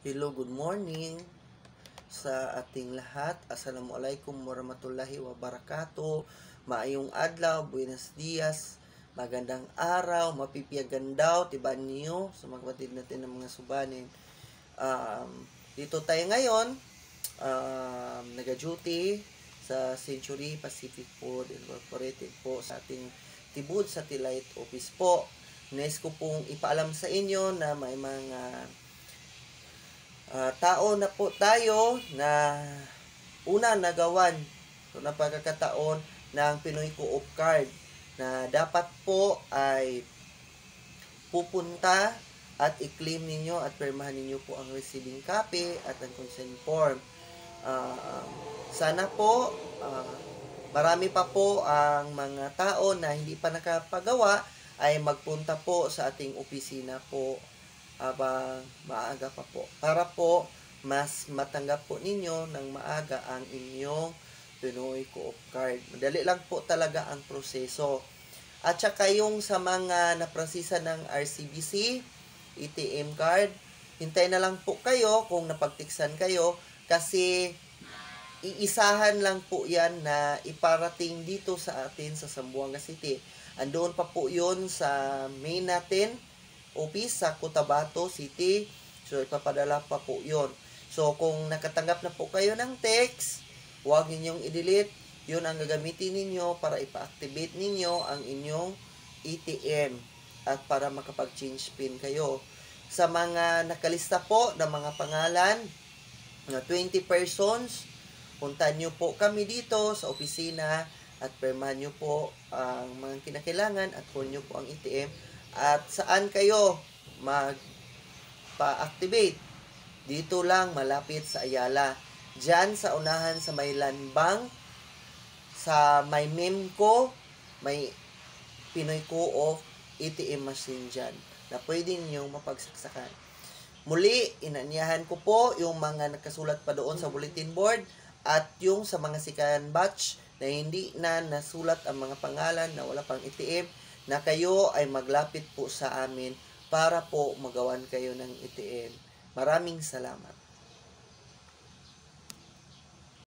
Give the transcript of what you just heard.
Hello, good morning sa ating lahat. Assalamualaikum warahmatullahi wabarakatuh. Maayong adlaw, buenos dias, magandang araw, mapipiyagan daw, tiban niyo sa mga kapatid natin ng mga subanin. Dito tayo ngayon, nag-duty sa Century Pacific Food Incorporated po sa ating Tibud Satellite Office po. Nais ko pong ipaalam sa inyo na may mga tao na po tayo na una nagawan na pagkakataon ng Pinoy Co-op Card na dapat po ay pupunta at i-claim ninyo at permahan ninyo po ang receiving copy at ang consent form. Sana po marami pa po ang mga tao na hindi pa nakapagawa ay magpunta po sa ating opisina po habang maaga pa po para po mas matanggap po ninyo ng maaga ang inyong Pinoy Co-op Card. Madali lang po talaga ang proseso. At saka yung sa mga naprosesa ng RCBC, ATM card, hintay na lang po kayo kung napagtiksan kayo kasi iisahan lang po yan na iparating dito sa atin sa Zamboanga City. Andoon pa po yun sa main natin, office sa Cotabato City. So, ipapadala pa po yun. So, kung nakatanggap na po kayo ng text, huwag ninyong i-delete. Yun ang gagamitin ninyo para ipa-activate ninyo ang inyong ATM at para makapag-change PIN kayo. Sa mga nakalista po ng mga pangalan na 20 persons, puntahan nyo po kami dito sa opisina at permahan nyo po ang mga kinakailangan at pull nyo po ang ATM at saan kayo magpa-activate. Dito lang malapit sa Ayala. Diyan sa unahan sa may Bank, sa may Memco, may Pinoy Co-op ATM machine dyan na pwede ninyong mapagsaksakan. Muli, inanyahan ko po yung mga nakasulat pa doon sa bulletin board at yung sa mga second batch na hindi na nasulat ang mga pangalan na wala pang ATM na kayo ay maglapit po sa amin para po magawan kayo ng ATM. Maraming salamat.